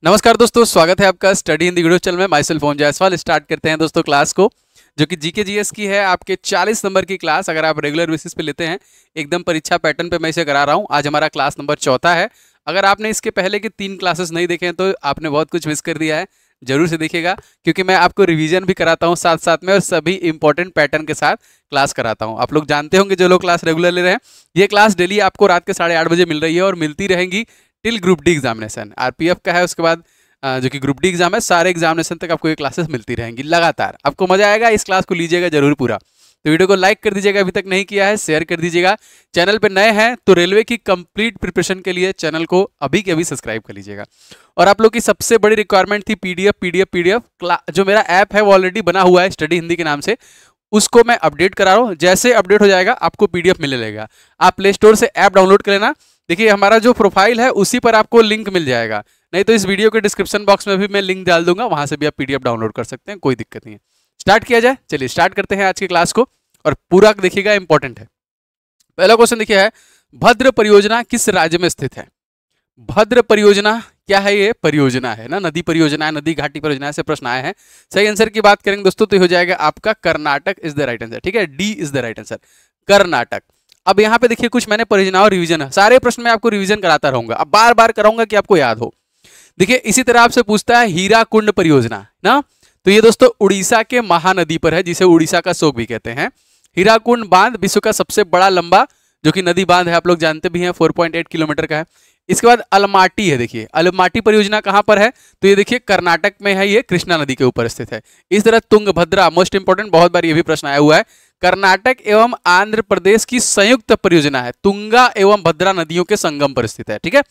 नमस्कार दोस्तों, स्वागत है आपका स्टडी हिंदी वीडियो चैनल में। Myself Om Jaiswal. Start करते हैं दोस्तों क्लास को, जो कि जीके जीएस की है। आपके 40 नंबर की क्लास अगर आप रेगुलर बेसिस पे लेते हैं, एकदम परीक्षा पैटर्न पे मैं इसे करा रहा हूँ। आज हमारा क्लास नंबर 4 है। अगर आपने इसके पहले के 3 क्लासेस नहीं देखे हैं तो आपने बहुत कुछ मिस कर दिया है। जरूर से देखिएगा, क्योंकि मैं आपको रिवीजन भी कराता हूँ साथ साथ में, और सभी इंपॉर्टेंट पैटर्न के साथ क्लास कराता हूँ। आप लोग जानते होंगे जो लोग क्लास रेगुलर ले रहे हैं, ये क्लास डेली आपको रात के 8:30 बजे मिल रही है और मिलती रहेंगी till group D examination. RPF का है, उसके बाद जो कि ग्रुप डी एग्जाम है, सारे एग्जामिनेशन तक आपको ये क्लासेस मिलती रहेंगी लगातार। आपको मजा आएगा, इस क्लास को लीजिएगा जरूर पूरा। तो वीडियो को लाइक कर दीजिएगा, अभी तक नहीं किया है शेयर कर दीजिएगा। चैनल पे नए हैं तो रेलवे की कंप्लीट प्रिपरेशन के लिए चैनल को अभी के अभी सब्सक्राइब कर लीजिएगा। और आप लोग की सबसे बड़ी रिक्वायरमेंट थी पीडीएफ। जो मेरा ऐप है वो ऑलरेडी बना हुआ है स्टडी हिंदी के नाम से, उसको मैं अपडेट करा रहा हूँ। जैसे अपडेट हो जाएगा आपको पीडीएफ मिलने लगेगा। आप प्ले स्टोर से ऐप डाउनलोड कर लेना। देखिए हमारा जो प्रोफाइल है उसी पर आपको लिंक मिल जाएगा, नहीं तो इस वीडियो के डिस्क्रिप्शन बॉक्स में भी मैं लिंक डाल दूंगा, वहां से भी आप पीडीएफ डाउनलोड कर सकते हैं, कोई दिक्कत नहीं है। स्टार्ट किया जाए, चलिए स्टार्ट करते हैं आज की क्लास को, और पूरा देखिएगा, इंपॉर्टेंट है। पहला क्वेश्चन देखिए है, भद्र परियोजना किस राज्य में स्थित है? भद्र परियोजना क्या है? ये परियोजना है ना, नदी परियोजना है, नदी घाटी परियोजना से प्रश्न आए हैं। सही आंसर की बात करेंगे दोस्तों तो हो जाएगा आपका Karnataka is the right answer. ठीक है, D is the right answer, Karnataka. अब यहाँ पे देखिए कुछ मैंने परियोजनाओं रिवीजन है, सारे प्रश्न में आपको रिवीजन कराता रहूंगा, अब बार बार कराऊंगा कि आपको याद हो। देखिए इसी तरह आपसे पूछता है हीराकुंड परियोजना ना, तो ये दोस्तों उड़ीसा के महानदी पर है, जिसे उड़ीसा का शोक भी कहते हैं। हीराकुंड बांध विश्व का सबसे बड़ा लंबा जो कि नदी बांध है, आप लोग जानते भी हैं, 4.8 किलोमीटर का है। इसके बाद अलमाटी है। देखिए अलमाटी परियोजना कहां पर है? तो ये देखिए कर्नाटक में है, ये कृष्णा नदी के ऊपर स्थित है। इस तरह तुंगभद्रा, मोस्ट इंपोर्टेंट, बहुत बार ये भी प्रश्न आया हुआ है, कर्नाटक एवं आंध्र प्रदेश की संयुक्त परियोजना है, तुंगा एवं भद्रा नदियों के संगम पर स्थित है। ठीक है,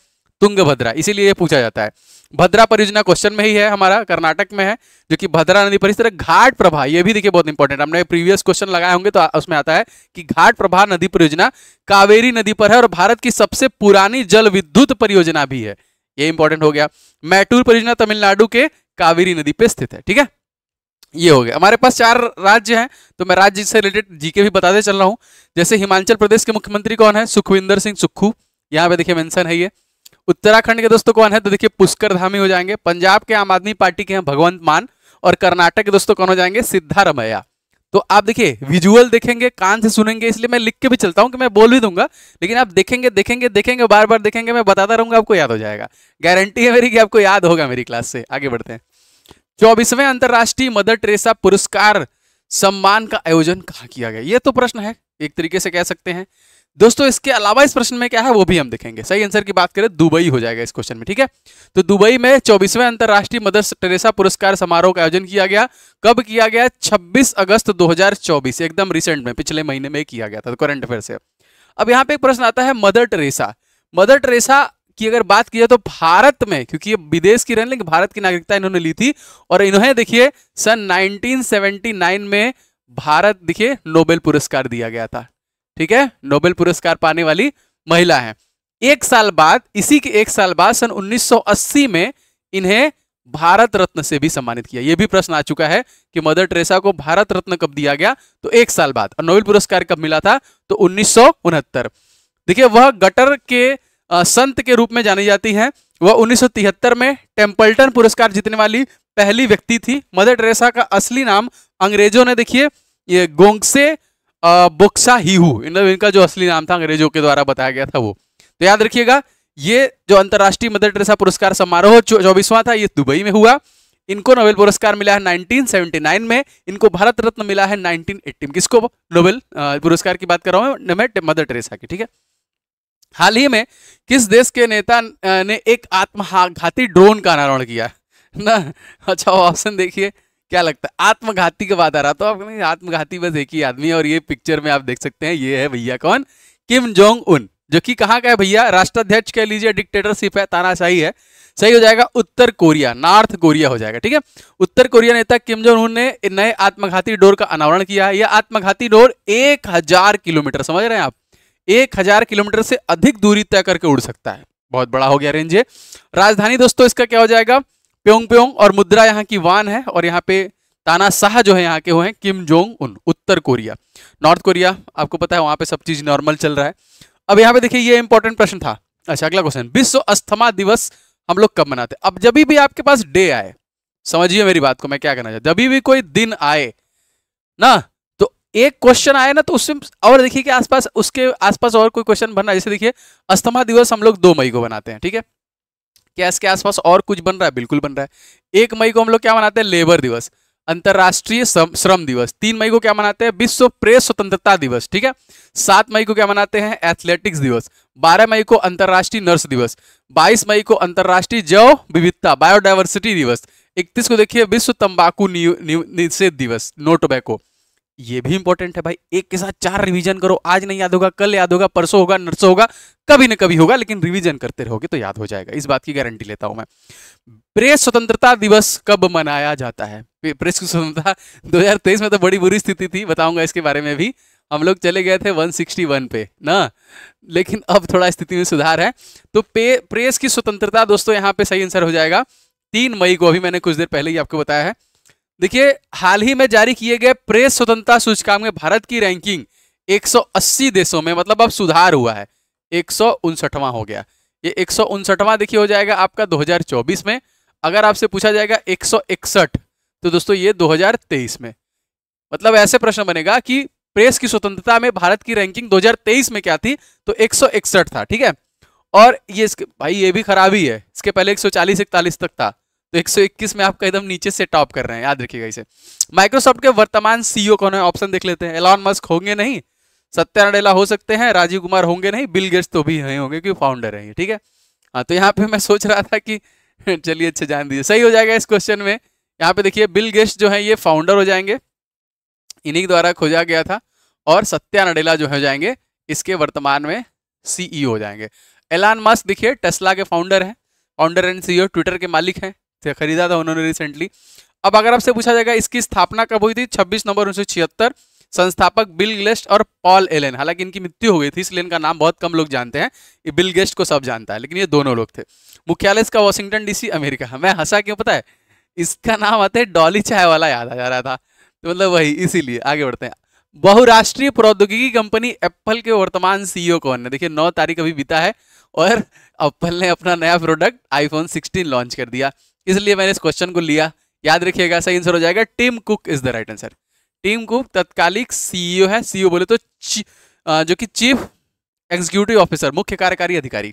तुंगभद्रा, इसीलिए ये पूछा जाता है। भद्रा परियोजना क्वेश्चन में ही है हमारा, कर्नाटक में है, जो कि भद्रा नदी पर। इस तरह घाट प्रभा, ये भी देखिए बहुत इंपॉर्टेंट, हमने प्रीवियस क्वेश्चन लगाए होंगे तो उसमें आता है कि घाट प्रभा नदी परियोजना कावेरी नदी पर है और भारत की सबसे पुरानी जल विद्युत परियोजना भी है। ये इंपॉर्टेंट हो गया। मैटूर परियोजना तमिलनाडु के कावेरी नदी पे स्थित है। ठीक है, ये हो गया। हमारे पास 4 राज्य हैं, तो मैं राज्य से रिलेटेड जीके भी बताते चल रहा हूं। जैसे हिमाचल प्रदेश के मुख्यमंत्री कौन है? सुखविंदर सिंह सुक्खू, यहाँ पे देखिए मेंशन है ये। उत्तराखंड के दोस्तों कौन है? तो देखिए पुष्कर धामी हो जाएंगे। पंजाब के आम आदमी पार्टी के हैं भगवंत मान, और कर्नाटक के दोस्तों कौन हो जाएंगे? सिद्धारमैया। तो आप देखिए विजुअल देखेंगे, कान से सुनेंगे, इसलिए मैं लिख के भी चलता हूं कि मैं बोल भी दूंगा, लेकिन आप देखेंगे देखेंगे देखेंगे, बार बार देखेंगे, मैं बताता रहूंगा, आपको याद हो जाएगा। गारंटी है मेरी कि आपको याद होगा मेरी क्लास से। आगे बढ़ते हैं। 24वें अंतर्राष्ट्रीय मदर टेरेसा पुरस्कार सम्मान का आयोजन कहाँ किया गया? ये तो प्रश्न है, एक तरीके से कह सकते हैं दोस्तों। इसके अलावा इस प्रश्न में क्या है वो भी हम देखेंगे। सही आंसर की बात करें दुबई हो जाएगा इस क्वेश्चन में। ठीक है, तो दुबई में 24वें अंतर्राष्ट्रीय मदर टेरेसा पुरस्कार समारोह का आयोजन किया गया। कब किया गया? 26 अगस्त 2024, एकदम रिसेंट में, पिछले महीने में किया गया था, तो करंट अफेयर से। अब यहाँ पे एक प्रश्न आता है मदर टेरेसा। मदर टेरेसा की अगर बात की जाए तो भारत में, क्योंकि ये विदेश की रहने, लेकिन भारत की नागरिकता इन्होंने ली थी, और इन्हें देखिए सन 1979 में भारत देखिए नोबेल पुरस्कार दिया गया था। ठीक है, नोबेल पुरस्कार पाने वाली महिला है। एक साल बाद, इसी के एक साल बाद सन 1980 में इन्हें भारत रत्न से भी सम्मानित किया। यह भी प्रश्न आ चुका है कि मदर टेरेसा को भारत रत्न कब दिया गया? तो एक साल बाद। और नोबेल पुरस्कार कब मिला था? तो 1969। देखिए वह गटर के संत के रूप में जानी जाती हैं। वह 1973 में टेम्पल्टन पुरस्कार जीतने वाली पहली व्यक्ति थी। मदर टेरेसा का असली नाम अंग्रेजों ने देखिए ये गोंगसे बोक्साहीहू, इनका जो असली नाम था अंग्रेजों के द्वारा बताया गया था वो। तो याद रखिएगा, ये जो अंतर्राष्ट्रीय मदर टेरेसा पुरस्कार समारोह 24वां था, ये दुबई में हुआ। इनको नोबेल पुरस्कार मिला है 1979 में, इनको भारत रत्न मिला है 1980 में। किसको नोबेल पुरस्कार की बात कर रहा हूं मैं? मदर टेरेसा की। ठीक है, हाल ही में किस देश के नेता ने एक आत्मघाती ड्रोन का अनावरण किया ना? अच्छा ऑप्शन देखिए, क्या लगता है? आत्मघाती के बाद आ रहा, तो आप आत्मघाती बस एक ही आदमी है, और ये पिक्चर में आप देख सकते हैं, ये है भैया कौन? किम जोंग उन, जो कि कहाँ का है भैया? राष्ट्राध्यक्ष कह लीजिए, डिक्टेटरशिप है, तानाशाही है। सही हो जाएगा उत्तर कोरिया, नॉर्थ कोरिया हो जाएगा। ठीक है, उत्तर कोरिया नेता किम जोंग उन ने नए आत्मघाती डोर का अनावरण किया है। यह आत्मघाती डोर 1000 किलोमीटर, समझ रहे हैं आप, 1000 किलोमीटर से अधिक दूरी तय करके उड़ सकता है। बहुत बड़ा हो गया रेंज है। राजधानी दोस्तों इसका क्या हो जाएगा? प्योंगयांग, और मुद्रा यहाँ की वान है, और यहाँ पे तानाशाह जो है यहाँ के वो हैं किम जोंग उन। उत्तर कोरिया, नॉर्थ कोरिया आपको पता है वहां पे सब चीज नॉर्मल चल रहा है। अब यहाँ पे देखिए ये इंपॉर्टेंट प्रश्न था। अच्छा अगला क्वेश्चन, विश्व अस्थमा दिवस हम लोग कब मनाते हैं? अब जब भी आपके पास डे आए, समझिए मेरी बात को, मैं क्या कहना चाहता हूं, जब भी कोई दिन आए ना, तो एक क्वेश्चन आए ना, तो उससे और देखिए कि आसपास, उसके आसपास और कोई क्वेश्चन बनना है। जैसे देखिए अस्थमा दिवस हम लोग 2 मई को बनाते हैं, ठीक है। क्या इसके आसपास और कुछ बन रहा है? बिल्कुल बन रहा है। 1 मई को हम लोग क्या मनाते हैं? लेबर दिवस, अंतरराष्ट्रीय श्रम दिवस। 3 मई को क्या मनाते हैं? विश्व प्रेस स्वतंत्रता दिवस, ठीक है। 7 मई को क्या मनाते हैं? एथलेटिक्स दिवस। 12 मई को अंतरराष्ट्रीय नर्स दिवस। 22 मई को अंतरराष्ट्रीय जैव विविधता बायोडाइवर्सिटी दिवस। 31 को देखिए विश्व तंबाकू निषेध दिवस, नो टोबैको। ये भी इंपॉर्टेंट है भाई, एक के साथ 4 रिवीजन करो। आज नहीं याद होगा, कल याद होगा, परसों होगा, नरसों होगा, कभी न कभी होगा, लेकिन रिवीजन करते रहोगे तो याद हो जाएगा, इस बात की गारंटी लेता हूं मैं। प्रेस स्वतंत्रता दिवस कब मनाया जाता है? प्रेस की स्वतंत्रता 2023 में तो बड़ी बुरी स्थिति थी, बताऊंगा इसके बारे में भी। हम लोग चले गए थे 161 पे ना, लेकिन अब थोड़ा स्थिति में सुधार है। तो प्रेस की स्वतंत्रता दोस्तों यहाँ पे सही आंसर हो जाएगा 3 मई को। अभी मैंने कुछ देर पहले ही आपको बताया है। देखिए हाल ही में जारी किए गए प्रेस स्वतंत्रता सूचकांक में भारत की रैंकिंग 180 देशों में, मतलब अब सुधार हुआ है, 159वां हो गया। ये 159वां देखिए हो जाएगा आपका 2024 में। अगर आपसे पूछा जाएगा 161, तो दोस्तों ये 2023 में। मतलब ऐसे प्रश्न बनेगा कि प्रेस की स्वतंत्रता में भारत की रैंकिंग 2023 में क्या थी? तो 161 था, ठीक है। और ये भाई ये भी खराबी है, इसके पहले 140-41 तक था, तो 121 में आपका एकदम नीचे से टॉप कर रहे हैं, याद रखिएगा इसे। माइक्रोसॉफ्ट के वर्तमान सीईओ कौन है? ऑप्शन देख लेते हैं। एलॉन मस्क होंगे नहीं, सत्या नडेला हो सकते हैं, राजीव कुमार होंगे नहीं, बिल गेट्स तो भी नहीं होंगे क्योंकि फाउंडर है, ठीक है। हाँ, तो यहाँ पे मैं सोच रहा था कि चलिए अच्छा जान दीजिए, सही हो जाएगा इस क्वेश्चन में। यहाँ पे देखिए बिल गेट्स जो है ये फाउंडर हो जाएंगे, इन्हीं द्वारा खोजा गया था। और सत्या नडेला जो हो जाएंगे इसके वर्तमान में सीईओ हो जाएंगे। एलॉन मस्क देखिए टेस्ला के फाउंडर हैं, फाउंडर एंड सीईओ, ट्विटर के मालिक हैं, खरीदा था उन्होंने रिसेंटली। अब अगर आपसे पूछा जाएगा इसकी स्थापना कब हुई थी? 26 नवंबर 1976। संस्थापक बिल गेट्स और पॉल एलन, हालांकि इनकी मृत्यु हो गई थी इसलिए इनका नाम बहुत कम लोग जानते हैं। ये बिल गेट्स को सब जानता है, लेकिन ये दोनों लोग थे। मुख्यालय इसका वॉशिंगटन डीसी, अमेरिका। मैं हंसा क्यों पता है? इसका नाम आते है डॉली चाय वाला, याद आ जा रहा था, तो मतलब वही, इसीलिए। आगे बढ़ते हैं। बहुराष्ट्रीय प्रौद्योगिकी कंपनी एप्पल के वर्तमान सीईओ कौन है? देखिए 9 तारीख अभी बीता है और एप्पल ने अपना नया प्रोडक्ट आईफोन 16 लॉन्च कर दिया, इसलिए मैंने इस क्वेश्चन को लिया। याद रखिएगा सही आंसर हो जाएगा Tim Cook is the right answer. Tim Cook तत्कालिक सीईओ है, सीईओ बोले तो जो कि चीफ एग्जीक्यूटिव ऑफिसर, मुख्य कार्यकारी अधिकारी।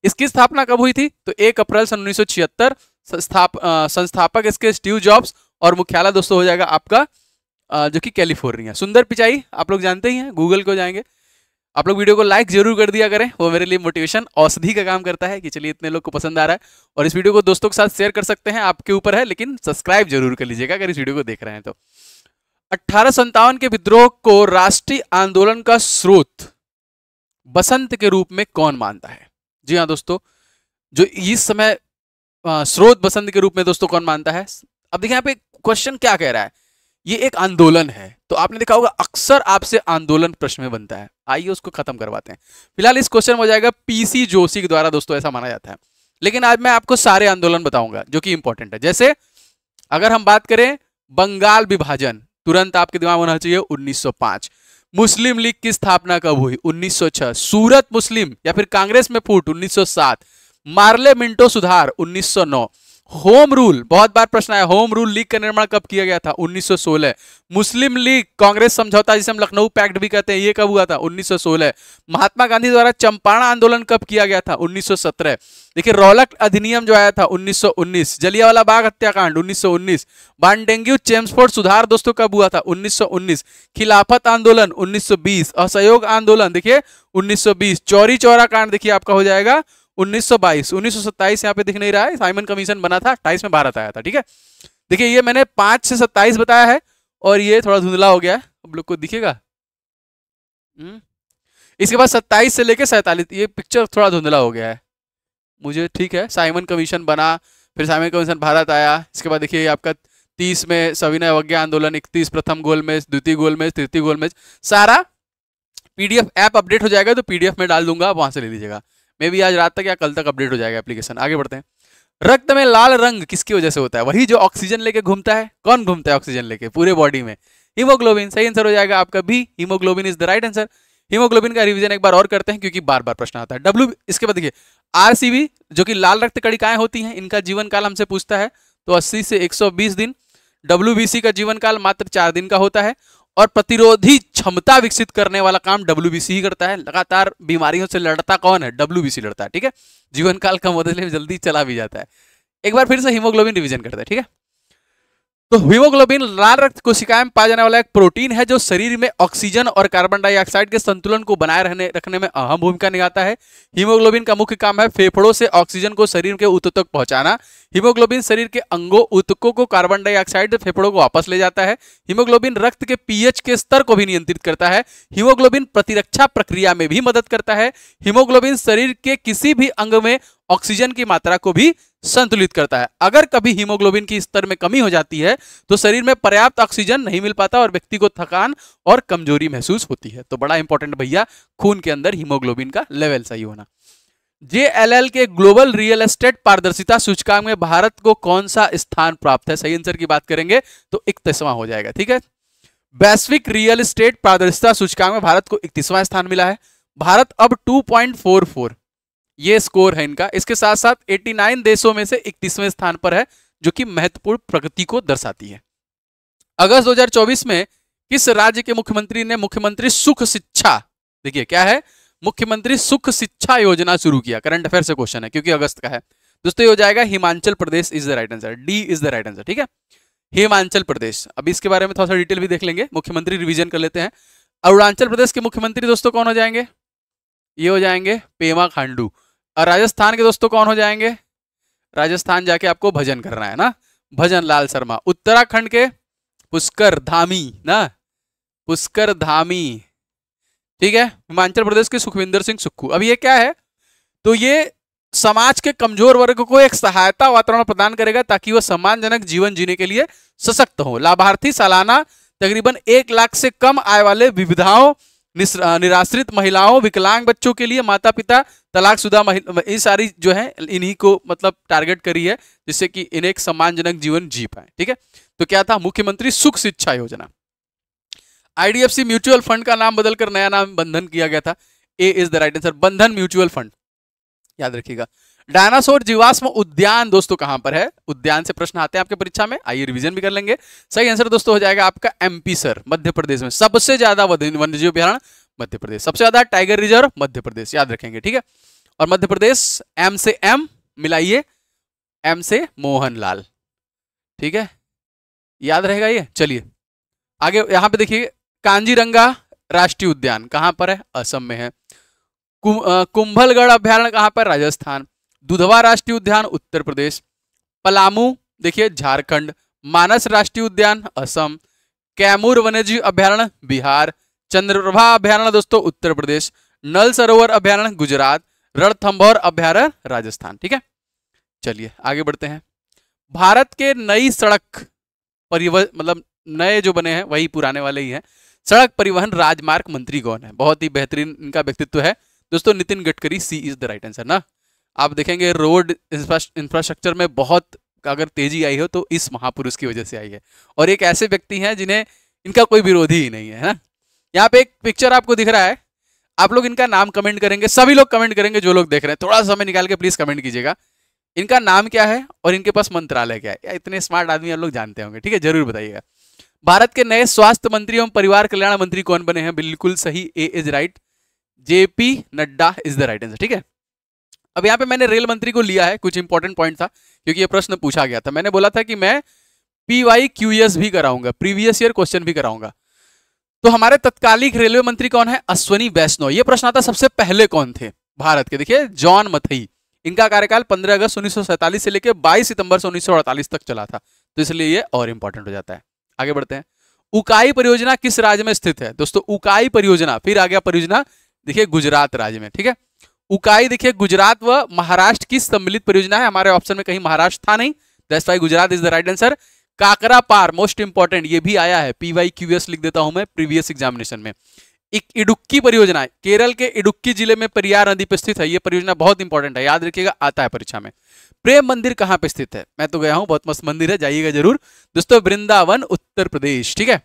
इसकी स्थापना कब हुई थी? तो 1 अप्रैल 1976। संस्थापक इसके स्टीव जॉब्स और मुख्यालय दोस्तों हो जाएगा आपका जो कि कैलिफोर्निया। सुंदर पिचाई आप लोग जानते ही हैं, गूगल को जाएंगे। आप लोग वीडियो को लाइक जरूर कर दिया करें, वो मेरे लिए मोटिवेशन औषधि का काम करता है कि चलिए इतने लोग को पसंद आ रहा है। और इस वीडियो को दोस्तों के साथ शेयर कर सकते हैं, आपके ऊपर है, लेकिन सब्सक्राइब जरूर कर लीजिएगा अगर इस वीडियो को देख रहे हैं तो। 1857 के विद्रोह को राष्ट्रीय आंदोलन का स्रोत बसंत के रूप में कौन मानता है? जी हाँ दोस्तों, जो इस समय स्रोत बसंत के रूप में दोस्तों कौन मानता है? अब देखिए यहाँ पे क्वेश्चन क्या कह रहा है, ये एक आंदोलन है, तो आपने देखा होगा अक्सर आपसे आंदोलन प्रश्न में बनता है। आइए उसको खत्म करवाते हैं। फिलहाल इस क्वेश्चन में हो जाएगा पीसी जोशी के द्वारा, दोस्तों ऐसा माना जाता है। लेकिन आज मैं आपको सारे आंदोलन बताऊंगा जो कि इंपॉर्टेंट है। जैसे अगर हम बात करें बंगाल विभाजन, तुरंत आपके दिमाग में होना चाहिए 1905। मुस्लिम लीग की स्थापना कब हुई? 1906। सूरत मुस्लिम या फिर कांग्रेस में फूट 1907। मार्ले मिंटो सुधार 1909। होम रूल, बहुत बार प्रश्न आया, होम रूल लीग का निर्माण कब किया गया था? 1916। मुस्लिम लीग कांग्रेस समझौता जिसे हम लखनऊ पैक्ट भी कहते हैं, ये कब हुआ था? 1916। महात्मा गांधी द्वारा चंपारण आंदोलन कब किया गया था? 1917। देखिए रौलक अधिनियम जो आया था 1919। जलियांवाला बाग हत्याकांड 1919। बानडेंग्यू चेम्सफोर्ड सुधार दोस्तों कब हुआ था? 1919। खिलाफत आंदोलन 1920। असहयोग आंदोलन देखिए 1920। चौरी चौरा कांड देखिए आपका हो जाएगा 1922। 1927 यहाँ पे दिख नहीं रहा है, साइमन कमीशन बना था, 28 में भारत आया था, ठीक है। देखिए ये मैंने 5 से 27 बताया है और ये थोड़ा धुंधला हो गया है, अब लोग को दिखेगा। इसके बाद 27 से लेके 47, ये पिक्चर थोड़ा धुंधला हो गया है मुझे, ठीक है। साइमन कमीशन बना, फिर साइमन कमीशन भारत आया। इसके बाद देखिए आपका 30 में सविनय अवज्ञा आंदोलन, 31 प्रथम गोल मैच, द्वितीय गोल मैच, तृतीय गोल मैच। सारा पीडीएफ ऐप अपडेट हो जाएगा तो पीडीएफ में डाल दूंगा, वहां से ले लीजिएगा। मे भी आज रात तक या कल तक अपडेट हो जाएगा एप्लीकेशन। आगे बढ़ते हैं। रक्त में लाल रंग किसकी वजह से होता है? वही जो ऑक्सीजन लेके घूमता है। कौन घूमता है ऑक्सीजन लेके पूरे बॉडी में? हीमोग्लोबिन। सही आंसर हो जाएगा आपका B, haemoglobin is the right answer. Haemoglobin का रिवीजन एक बार और करते हैं क्योंकि बार बार प्रश्न आता है। डब्ल्यू, इसके बाद देखिए आरसीबी जो कि लाल रक्त कणिकाएं होती हैं, इनका जीवन काल हमसे पूछता है तो 80 से 120 दिन। डब्ल्यूबीसी का जीवन काल मात्र 4 दिन का होता है और प्रतिरोधी क्षमता विकसित करने वाला काम डब्ल्यूबीसी ही करता है। लगातार बीमारियों से लड़ता कौन है? डब्ल्यूबीसी लड़ता है, ठीक है। जीवन काल कम होते इसलिए जल्दी चला भी जाता है। एक बार फिर से हीमोग्लोबिन रिवीजन करते हैं, ठीक है। तो हीमोग्लोबिन लाल रक्त कोशिकाएं में पाया जाने वाला एक प्रोटीन है जो शरीर में ऑक्सीजन और कार्बन डाइऑक्साइड के संतुलन को बनाए रखने में अहम भूमिका निभाता है। हीमोग्लोबिन का मुख्य काम है फेफड़ों से ऑक्सीजन को शरीर के ऊतक तक पहुंचाना। हीमोग्लोबिन शरीर के अंगों ऊतकों को कार्बन डाइऑक्साइड फेफड़ों को वापस ले जाता है। हीमोग्लोबिन रक्त के पीएच के स्तर को भी नियंत्रित करता है। हीमोग्लोबिन प्रतिरक्षा प्रक्रिया में भी मदद करता है। हीमोग्लोबिन शरीर के किसी भी अंग में ऑक्सीजन की मात्रा को भी संतुलित करता है। अगर कभी हीमोग्लोबिन की स्तर में कमी हो जाती है तो शरीर में पर्याप्त ऑक्सीजन नहीं मिल पाता और व्यक्ति को थकान और कमजोरी महसूस होती है। तो बड़ा इंपॉर्टेंट भैया, खून के अंदर हीमोग्लोबिन का लेवल सही होना। JLL के ग्लोबल रियल एस्टेट पारदर्शिता सूचकांक में भारत को कौन सा स्थान प्राप्त है? सही आंसर की बात करेंगे तो 31वां हो जाएगा, ठीक है। वैश्विक रियल एस्टेट पारदर्शिता सूचकांक में भारत को 31वां स्थान मिला है। भारत अब 2.44 ये स्कोर है इनका। इसके साथ साथ 89 देशों में से 31वें स्थान पर है, जो कि महत्वपूर्ण प्रगति को दर्शाती है। अगस्त 2024 में किस राज्य के मुख्यमंत्री ने मुख्यमंत्री सुख शिक्षा, देखिए क्या है, मुख्यमंत्री सुख शिक्षा योजना शुरू किया? करंट अफेयर से क्वेश्चन है क्योंकि अगस्त का है दोस्तों। ये हो जाएगा Himachal Pradesh is the right answer, D is the right answer, ठीक है। हिमाचल प्रदेश, अभी इसके बारे में थोड़ा सा डिटेल भी देख लेंगे। मुख्यमंत्री रिवीजन कर लेते हैं। अरुणाचल प्रदेश के मुख्यमंत्री दोस्तों कौन हो जाएंगे? ये हो जाएंगे पेमा खांडू। और राजस्थान के दोस्तों कौन हो जाएंगे? राजस्थान जाके आपको भजन करना है ना, भजन लाल शर्मा। उत्तराखंड के पुष्कर धामी ना, पुष्कर धामी, ठीक है। हिमाचल प्रदेश के सुखविंदर सिंह सुक्खू। अब ये क्या है? तो ये समाज के कमजोर वर्ग को एक सहायता वातावरण प्रदान करेगा ताकि वह सम्मानजनक जीवन जीने के लिए सशक्त हो। लाभार्थी सालाना तकरीबन 1 लाख से कम आय वाले विधवाओं, निराश्रित महिलाओं, विकलांग बच्चों के लिए, माता पिता, तलाकशुदा महिला, ये सारी जो है इन्हीं को मतलब टारगेट करी है जिससे कि इन्हें एक सम्मानजनक जीवन जी पाए, ठीक है। तो क्या था? मुख्यमंत्री सुख शिक्षा योजना। IDFC म्यूचुअल फंड का नाम बदलकर नया नाम बंधन किया गया था। ए इज द राइट आंसर, बंधन म्यूचुअल फंड, याद रखिएगा। डायनासोर जीवाश्म उद्यान दोस्तों कहां पर है? उद्यान से प्रश्न आते हैं आपके परीक्षा में, आइए रिवीजन भी कर लेंगे। सही आंसर दोस्तों हो जाएगा आपका MP सर, मध्य प्रदेश में। सबसे ज्यादा वन्यजीव अभ्यारण्य मध्य प्रदेश, सबसे ज्यादा टाइगर रिजर्व मध्य प्रदेश, याद रखेंगे, ठीक है। और मध्य प्रदेश M से M मिलाइए, M से मोहनलाल, ठीक है, याद रहेगा ये। चलिए आगे, यहां पे देखिए कांजीरंगा राष्ट्रीय उद्यान कहां पर है? असम में है। कुंभलगढ़ अभ्यारण्य कहां पर? राजस्थान। दुधवा राष्ट्रीय उद्यान उत्तर प्रदेश। पलामू देखिए झारखंड। मानस राष्ट्रीय उद्यान असम। कैमूर वन्यजीव अभ्यारण्य बिहार। चंद्रप्रभा अभ्यारण्य दोस्तों उत्तर प्रदेश। नल सरोवर अभ्यारण्य गुजरात। रणथंभौर अभ्यारण्य राजस्थान, ठीक है। चलिए आगे बढ़ते हैं। भारत के नई सड़क परिवहन, मतलब नए जो बने हैं वही पुराने वाले ही हैं, सड़क परिवहन राजमार्ग मंत्री कौन है? बहुत ही बेहतरीन इनका व्यक्तित्व है दोस्तों, नितिन गडकरी। सी इज द राइट आंसर ना। आप देखेंगे रोड इंफ्रास्ट्रक्चर में बहुत अगर तेजी आई हो तो इस महापुरुष की वजह से आई है, और एक ऐसे व्यक्ति हैं जिन्हें इनका कोई विरोधी ही नहीं है ना। यहाँ पे एक पिक्चर आपको दिख रहा है, आप लोग इनका नाम कमेंट करेंगे, सभी लोग कमेंट करेंगे जो लोग देख रहे हैं, थोड़ा सा समय निकाल के प्लीज कमेंट कीजिएगा। इनका नाम क्या है और इनके पास मंत्रालय क्या है? या इतने स्मार्ट आदमी आप लोग जानते होंगे, ठीक है, जरूर बताइएगा। भारत के नए स्वास्थ्य मंत्री एवं परिवार कल्याण मंत्री कौन बने हैं? बिल्कुल सही, A is right, JP Nadda is the right answer, ठीक है। अब यहाँ पे मैंने रेल मंत्री को लिया है, कुछ इंपॉर्टेंट पॉइंट था क्योंकि ये प्रश्न पूछा गया था। मैंने बोला था कि मैं PYQS भी कराऊंगा, प्रीवियस ईयर क्वेश्चन भी कराऊंगा। तो हमारे तत्कालिक रेलवे मंत्री कौन है? अश्वनी वैष्णव। ये प्रश्न आता सबसे पहले कौन थे भारत के? देखिए जॉन मथई। इनका कार्यकाल 15 अगस्त 1947 से लेकर 22 सितंबर 1948 तक चला था, तो इसलिए ये और इंपॉर्टेंट हो जाता है। आगे बढ़ते हैं। उकाई परियोजना किस राज्य में स्थित है? दोस्तों उकाई परियोजना, फिर आ गया परियोजना, देखिए गुजरात राज्य में, ठीक है। उकाई देखिए गुजरात व महाराष्ट्र की सम्मिलित परियोजना है। हमारे ऑप्शन में कहीं महाराष्ट्र था नहीं, that's why Gujarat is the right answer. Kakrapar, most important, ये भी आया है, PYQS लिख देता हूं मैं प्रीवियस एग्जामिनेशन में। इडुक्की परियोजना केरल के इडुक्की जिले में पेरियार नदी पर स्थित है। यह परियोजना बहुत इंपॉर्टेंट है, याद रखिएगा, आता है परीक्षा में। प्रेम मंदिर कहां पे स्थित है? मैं तो गया हूं, बहुत मस्त मंदिर है, जाइएगा जरूर दोस्तों। वृंदावन उत्तर प्रदेश, ठीक है।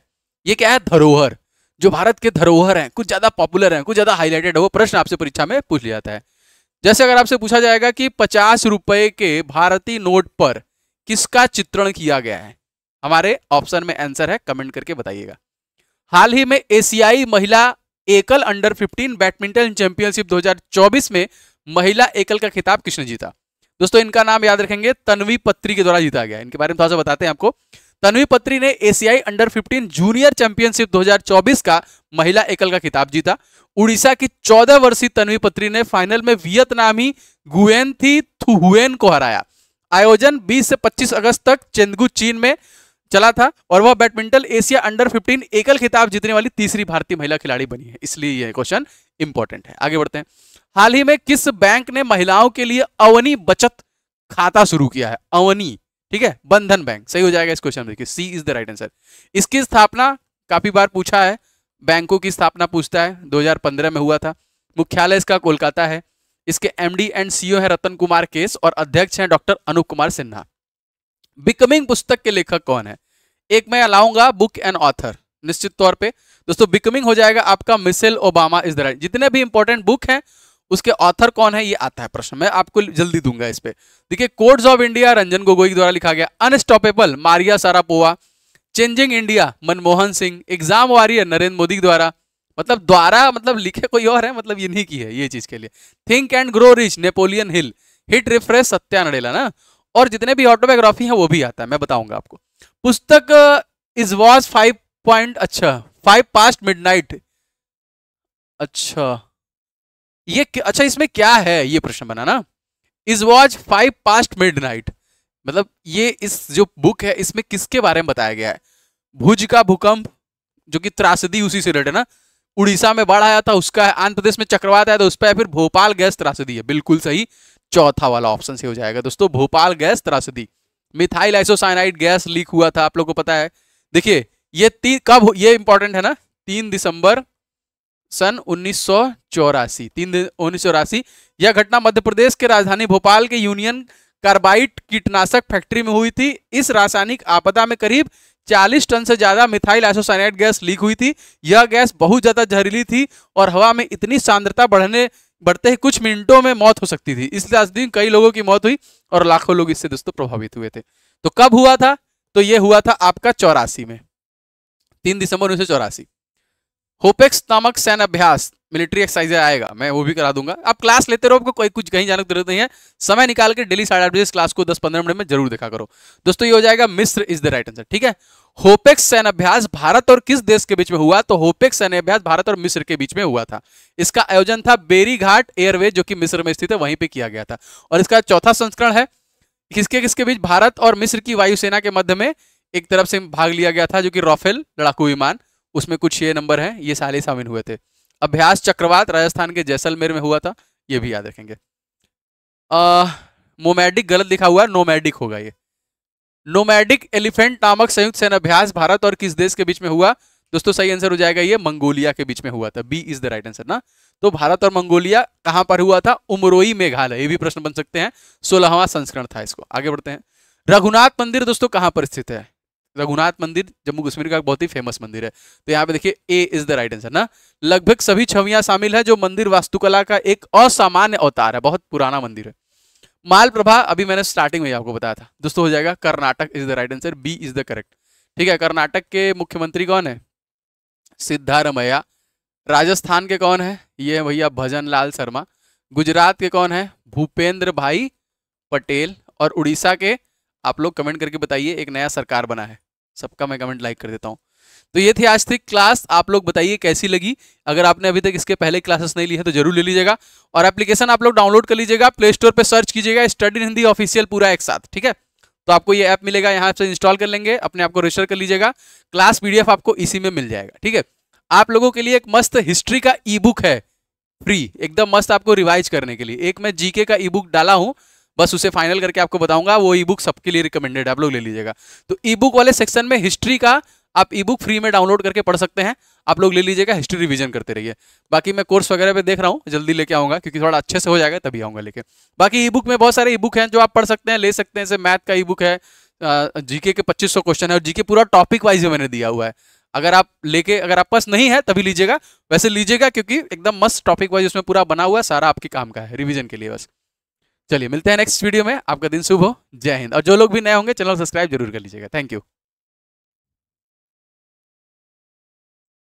ये क्या है? धरोहर। जो भारत के धरोहर हैं, कुछ ज्यादा पॉपुलर हैं, कुछ ज्यादा हाईलाइटेड है, वो प्रश्न आपसे परीक्षा में पूछ लिया जाता है। जैसे अगर आपसे पूछा जाएगा कि 50 रुपए के भारतीय नोट पर किसका चित्रण किया गया है, हमारे ऑप्शन में आंसर है, कमेंट करके बताइएगा। हाल ही में एशियाई महिला एकल अंडर 15 बैडमिंटन चैंपियनशिप 2024 में महिला एकल का खिताब किसने जीता? दोस्तों इनका नाम याद रखेंगे, तन्वी पत्री के द्वारा जीता गया। इनके बारे में थोड़ा सा बताते हैं आपको। तन्वी पत्री ने एशियाई अंडर 15 जूनियर चैंपियनशिप 2024 का महिला एकल का खिताब जीता। उड़ीसा की 14 वर्षीय तन्वी पत्री ने फाइनल में वियतनामी गुएन थी थुहुएन को हराया। आयोजन 20 से 25 अगस्त तक चेंगडू चीन में चला था और वह बैडमिंटन एशिया अंडर 15 एकल खिताब जीतने वाली तीसरी भारतीय महिला खिलाड़ी बनी है, इसलिए यह क्वेश्चन इंपॉर्टेंट है। आगे बढ़ते हैं। हाल ही में किस बैंक ने महिलाओं के लिए अवनी बचत खाता शुरू किया है? अवनी, ठीक है, बंधन बैंक सही हो जाएगा इस क्वेश्चन में। देखिए सी इज द राइट आंसर। इसकी स्थापना काफी बार पूछा है, बैंकों की स्थापना पूछता है, 2015 में हुआ था। मुख्यालय इसका कोलकाता है। इसके एमडी एंड सीईओ है रतन कुमार केस और अध्यक्ष हैं डॉक्टर अनूप कुमार सिन्हा। बिकमिंग पुस्तक के लेखक कौन है? एक मैं लाऊंगा बुक एंड ऑथर, निश्चित तौर पे दोस्तों बिकमिंग हो जाएगा आपका Michelle Obama is the right. जितने भी इंपॉर्टेंट बुक हैं उसके ऑथर कौन है ये आता है प्रश्न, मैं आपको जल्दी दूंगा इस पे। देखिए codes of India Ranjan Gogoi द्वारा लिखा गया। Unstoppable Maria Sharapova. Changing India Manmohan Singh. Exam warrior Narendra Modi द्वारा, मतलब द्वारा मतलब लिखे कोई और है, मतलब ये नहीं की है ये चीज के लिए। Think and grow rich Napoleon Hill. Hit refresh Satya Nadella ना, और जितने भी ऑटोबायोग्राफी है वो भी आता है, मैं बताऊंगा आपको। पुस्तक इज वॉज 5 पॉइंट, अच्छा 5 पास्ट मिडनाइट, अच्छा ये अच्छा इसमें क्या है ये प्रश्न बना ना। इज वॉज 5 पास्ट मिडनाइट, मतलब ये इस जो बुक है इसमें किसके बारे में बताया गया है? भुज का भूकंप जो कि त्रासदी उसी से रिलेटेड है ना, उड़ीसा में बाढ़ आया था उसका है, आंध्र प्रदेश में चक्रवात आया था उस पर, फिर भोपाल गैस त्रासदी है, बिल्कुल सही, चौथा वाला ऑप्शन से हो जाएगा दोस्तों, भोपाल गैस त्रासदी। मिथाइल आइसोसाइनाइड गैस लीक हुआ था, आप लोगों को पता है। देखिए ये कब, ये इंपॉर्टेंट है ना, 3 दिसंबर सन 1984, 1984। यह घटना मध्य प्रदेश के राजधानी भोपाल के यूनियन कार्बाइड कीटनाशक फैक्ट्री में हुई थी। इस रासायनिक आपदा में करीब 40 टन से ज्यादा मिथाइल आइसोसाइनाइड गैस लीक हुई थी। यह गैस बहुत ज्यादा जहरीली थी और हवा में इतनी सांद्रता बढ़ते ही कुछ मिनटों में मौत हो सकती थी। इसलिए आज दिन कई लोगों की मौत हुई और लाखों लोग इससे दोस्तों प्रभावित हुए थे। तो कब हुआ था? तो यह हुआ था आपका 84 में, 3 दिसंबर 1984। होपेक्स नामक सैन्य अभ्यास मिलिट्री एक्सरसाइज आएगा, मैं वो भी करा दूंगा। आप क्लास लेते रहो, आपको कोई कुछ कहीं जाने की जरूरत नहीं है। समय निकाल के डेली 8:30 बजे इस क्लास को 10-15 मिनट में जरूर देखा करो दोस्तों। ये हो जाएगा मिस्र इज द राइट आंसर, ठीक है। होपेक्स सैन्य अभ्यास भारत और किस देश के बीच में हुआ? तो होपेक्स सैन्य अभ्यास भारत और मिस्र के बीच में हुआ था। इसका आयोजन था बेरी घाट एयरवे जो कि मिस्र में स्थित है, वहीं पे किया गया था। और इसका चौथा संस्करण है। किसके किसके बीच? भारत और मिस्र की वायुसेना के मध्य में एक तरफ से भाग लिया गया था जो कि राफेल लड़ाकू विमान, उसमें कुछ ये नंबर है, ये साले शामिल हुए थे। अभ्यास चक्रवात राजस्थान के जैसलमेर में हुआ था, ये भी याद रखेंगे। मोमैडिक गलत लिखा हुआ है, नोमैडिक होगा ये। नोमैडिक एलिफेंट नामक संयुक्त सैन्य अभ्यास भारत और किस देश के बीच में हुआ? दोस्तों सही आंसर हो जाएगा ये मंगोलिया के बीच में हुआ था, B is the right answer ना। तो भारत और मंगोलिया कहां पर हुआ था? उमरोई मेघालय, ये भी प्रश्न बन सकते हैं, 16वां संस्करण था इसको। आगे बढ़ते हैं। रघुनाथ मंदिर दोस्तों कहां पर स्थित है? रघुनाथ मंदिर जम्मू कश्मीर का बहुत ही फेमस मंदिर है, तो यहाँ पे देखिए ए इज द राइट आंसर ना। लगभग सभी छवियां शामिल है जो मंदिर वास्तुकला का एक असामान्य अवतार है, बहुत पुराना मंदिर है। मालप्रभा अभी मैंने स्टार्टिंग में आपको बताया था दोस्तों, हो जाएगा Karnataka is the right answer, B is the correct, ठीक है। कर्नाटक के मुख्यमंत्री कौन है? सिद्धारमैया। राजस्थान के कौन है? ये है भैया भजन लाल शर्मा। गुजरात के कौन है? भूपेंद्र भाई पटेल। और उड़ीसा के आप लोग कमेंट करके बताइए, एक नया सरकार बना है, सबका मैं कमेंट लाइक कर देता हूं। तो ये थी आज की क्लास, आप लोग बताइए कैसी लगी। अगर आपने अभी तक इसके पहले क्लासेस नहीं ली है तो जरूर ले लीजिएगा, और एप्लीकेशन आप लोग डाउनलोड कर लीजिएगा, प्ले स्टोर पे सर्च कीजिएगा स्टडी इन हिंदी ऑफिशियल पूरा एक साथ, ठीक है। तो आपको ये ऐप मिलेगा, यहाँ से इंस्टॉल कर लेंगे, अपने आप को रजिस्टर कर लीजिएगा, क्लास पीडीएफ आपको इसी में मिल जाएगा, ठीक है। आप लोगों के लिए एक मस्त हिस्ट्री का ई बुक है फ्री, एकदम मस्त आपको रिवाइज करने के लिए। एक मैं जीके का ई बुक डाला हूँ, बस उसे फाइनल करके आपको बताऊंगा, वो ई बुक सबके लिए रिकमेंडेड है, आप लोग ले लीजिएगा। तो ई बुक वाले सेक्शन में हिस्ट्री का आप ई बुक फ्री में डाउनलोड करके पढ़ सकते हैं, आप लोग ले लीजिएगा, हिस्ट्री रिवीजन करते रहिए। बाकी मैं कोर्स वगैरह पे देख रहा हूँ, जल्दी लेके आऊंगा, क्योंकि थोड़ा अच्छे से हो जाएगा तभी आऊंगा लेके। बाकी ई बुक में बहुत सारे ई बुक हैं जो आप पढ़ सकते हैं, ले सकते हैं। जैसे मैथ का ई बुक है, जीके के 2500 क्वेश्चन है, और जीके पूरा टॉपिक वाइज मैंने दिया हुआ है, अगर आपके पास नहीं है तभी लीजिएगा, वैसे लीजिएगा क्योंकि एकदम मस्त टॉपिक वाइज उसमें पूरा बना हुआ है, सारा आपके काम का है रिवीजन के लिए बस। चलिए मिलते हैं नेक्स्ट वीडियो में, आपका दिन शुभ हो, जय हिंद। और जो लोग भी नए होंगे चैनल सब्सक्राइब जरूर कर लीजिएगा। Thank you.